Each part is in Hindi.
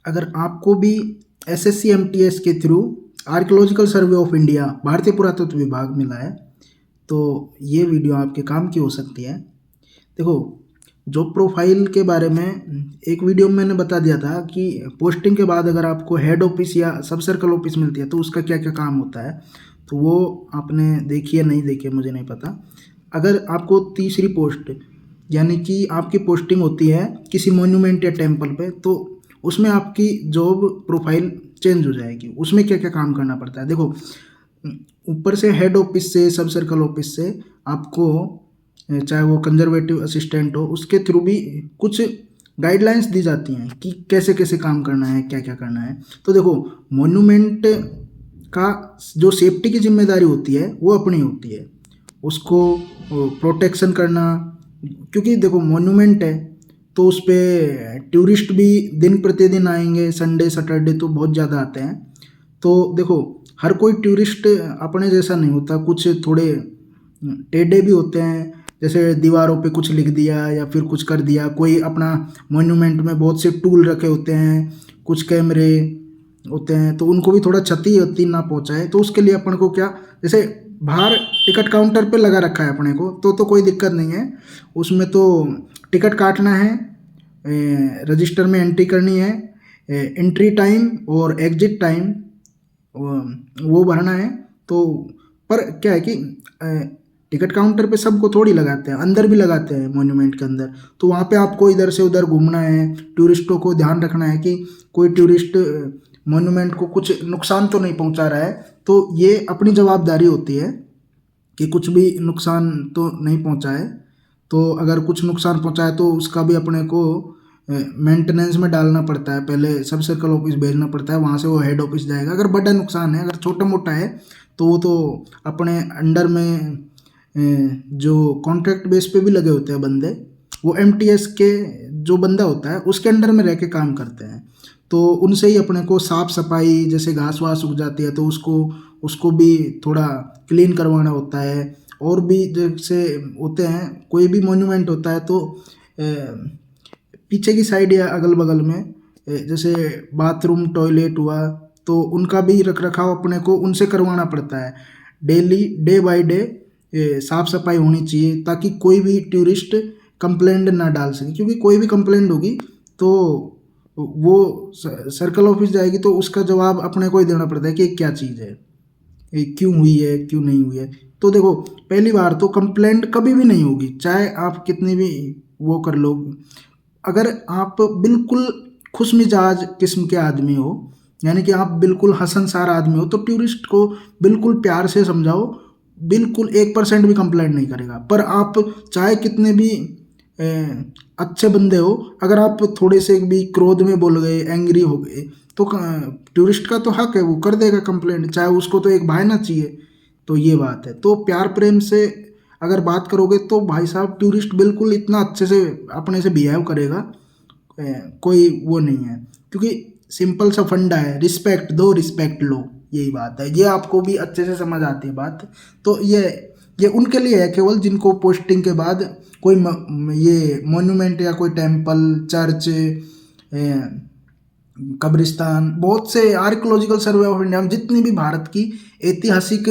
अगर आपको भी एसएससी एमटीएस के through archaeological survey of India भारतीय पुरातत्व विभाग मिला है तो ये वीडियो आपके काम की हो सकती है। देखो, जॉब प्रोफाइल के बारे में एक वीडियो में मैंने बता दिया था कि पोस्टिंग के बाद अगर आपको हेड ऑफिस या सब सर्कल ऑफिस मिलती है तो उसका क्या क्या काम होता है, तो वो आपने देखी है नहीं देखी है मुझे नहीं पता। अगर आपको तीसरी पोस्ट यानी कि आपकी पोस्टिंग होती है किसी मोन्यूमेंट या टेम्पल पे, तो उसमें आपकी जॉब प्रोफाइल चेंज हो जाएगी। उसमें क्या क्या काम करना पड़ता है, देखो ऊपर से हेड ऑफिस से सब सर्कल ऑफिस से आपको चाहे वो कंजर्वेटिव असिस्टेंट हो उसके थ्रू भी कुछ गाइडलाइंस दी जाती हैं कि कैसे कैसे काम करना है, क्या क्या करना है। तो देखो, मोन्यूमेंट का जो सेफ्टी की जिम्मेदारी होती है वो अपनी होती है, उसको प्रोटेक्शन करना। क्योंकि देखो मोन्यूमेंट है तो उस पर टूरिस्ट भी दिन प्रतिदिन आएंगे, संडे सैटरडे तो बहुत ज़्यादा आते हैं। तो देखो, हर कोई टूरिस्ट अपने जैसा नहीं होता, कुछ थोड़े टेढ़े भी होते हैं, जैसे दीवारों पे कुछ लिख दिया या फिर कुछ कर दिया। कोई अपना मोन्यूमेंट में बहुत से टूल रखे होते हैं, कुछ कैमरे होते हैं, तो उनको भी थोड़ा क्षति होती ना पहुंचाए। तो उसके लिए अपन को क्या, जैसे बाहर टिकट काउंटर पे लगा रखा है अपने को तो कोई दिक्कत नहीं है। उसमें तो टिकट काटना है, रजिस्टर में एंट्री करनी है, एंट्री टाइम और एग्जिट टाइम वो भरना है। तो पर क्या है कि टिकट काउंटर पे सबको थोड़ी लगाते हैं, अंदर भी लगाते हैं मोन्यूमेंट के अंदर। तो वहाँ पे आपको इधर से उधर घूमना है, टूरिस्टों को ध्यान रखना है कि कोई टूरिस्ट मोन्यूमेंट को कुछ नुकसान तो नहीं पहुँचा रहा है। तो ये अपनी जवाबदारी होती है कि कुछ भी नुकसान तो नहीं पहुँचाए। तो अगर कुछ नुकसान पहुँचाए तो उसका भी अपने को मेंटेनेंस में डालना पड़ता है, पहले सब सर्कल ऑफिस भेजना पड़ता है, वहाँ से वो हेड ऑफिस जाएगा। अगर बड़ा नुकसान है, अगर छोटा मोटा है तो वो तो अपने अंडर में जो कॉन्ट्रैक्ट बेस पे भी लगे होते हैं बंदे, वो एमटीएस के जो बंदा होता है उसके अंडर में रह के काम करते हैं। तो उनसे ही अपने को साफ सफाई, जैसे घास वास उग जाती है तो उसको भी थोड़ा क्लीन करवाना होता है। और भी जैसे होते हैं, कोई भी मोन्यूमेंट होता है तो पीछे की साइड या अगल बगल में जैसे बाथरूम टॉयलेट हुआ तो उनका भी रख रखाव अपने को उनसे करवाना पड़ता है। डेली डे बाय डे साफ सफाई होनी चाहिए ताकि कोई भी टूरिस्ट कंप्लेंट ना डाल सके। क्योंकि कोई भी कंप्लेंट होगी तो वो सर्कल ऑफिस जाएगी तो उसका जवाब अपने को ही देना पड़ता है कि क्या चीज़ है, ये क्यों हुई है, क्यों नहीं हुई है। तो देखो, पहली बार तो कंप्लेंट कभी भी नहीं होगी, चाहे आप कितनी भी वो कर लो। अगर आप बिल्कुल खुश मिजाज किस्म के आदमी हो, यानी कि आप बिल्कुल हंसनसार आदमी हो, तो टूरिस्ट को बिल्कुल प्यार से समझाओ, बिल्कुल 1% भी कंप्लेंट नहीं करेगा। पर आप चाहे कितने भी अच्छे बंदे हो, अगर आप थोड़े से भी क्रोध में बोल गए, एंग्री हो गए, तो टूरिस्ट का तो हक है, वो कर देगा कंप्लेंट, चाहे उसको तो एक बहाना चाहिए। तो ये बात है। तो प्यार प्रेम से अगर बात करोगे तो भाई साहब टूरिस्ट बिल्कुल इतना अच्छे से अपने से बिहेव करेगा, कोई वो नहीं है। क्योंकि सिंपल सा फंडा है, रिस्पेक्ट दो रिस्पेक्ट लो, यही बात है। ये आपको भी अच्छे से समझ आती है बात। तो ये उनके लिए है केवल जिनको पोस्टिंग के बाद कोई ये मोन्यूमेंट या कोई टेम्पल, चर्च, कब्रिस्तान, बहुत से आर्कियोलॉजिकल सर्वे ऑफ इंडिया में जितनी भी भारत की ऐतिहासिक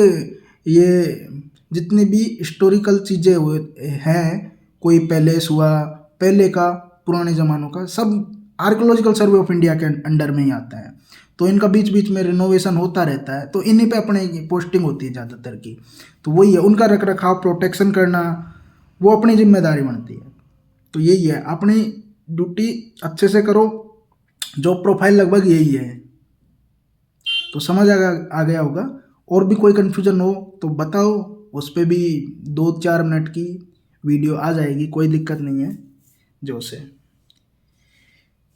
ये जितनी भी हिस्टोरिकल चीज़ें हुए हैं, कोई पैलेस हुआ पहले का, पुराने ज़मानों का, सब आर्कियोलॉजिकल सर्वे ऑफ इंडिया के अंडर में ही आता है। तो इनका बीच बीच में रिनोवेशन होता रहता है, तो इन्हीं पे अपने पोस्टिंग होती है ज़्यादातर की। तो वही है, उनका रख रखाव प्रोटेक्शन करना वो अपनी जिम्मेदारी बनती है। तो यही है, अपनी ड्यूटी अच्छे से करो, जॉब प्रोफाइल लगभग यही है। तो समझ आ गया होगा। और भी कोई कन्फ्यूजन हो तो बताओ, उस पर भी 2-4 मिनट की वीडियो आ जाएगी, कोई दिक्कत नहीं है जो से।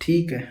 ठीक है।